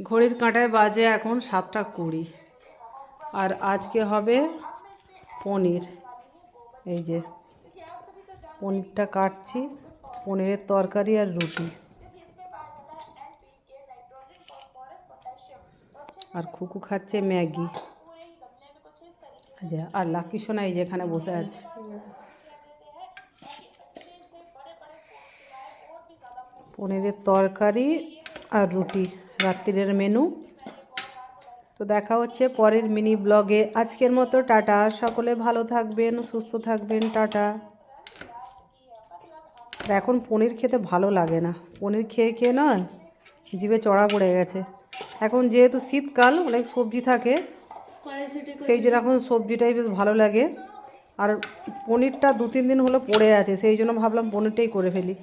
ঘড়ির কাঁটায় বাজে এখন 7টা 20 আর আজকে হবে পনির। এই যে পনিরটা কাটছি, পনিরের তরকারি আর রুটি। আর খুকু খাচ্ছে ম্যাগি। আচ্ছা, আর লাকি সোনা এই যে এখানে বসে আছে। পনিরের তরকারি আর রুটি রাত্রিরের মেনু। তো দেখা হচ্ছে পরের মিনি ব্লগে। আজকের মতো টাটা। সকলে ভালো থাকবেন, সুস্থ থাকবেন। টাটা। এখন পনির খেতে ভালো লাগে না, পনির খেয়ে খেয়ে না জিভে চড়া পড়ে গেছে। এখন যেহেতু শীতকাল অনেক সবজি থাকে, সেই জন্য এখন সবজিটাই বেশ ভালো লাগে। আর পনিরটা 2-3 দিন হলো পড়ে আছে, সেই জন্য ভাবলাম পনিরটাই করে ফেলি।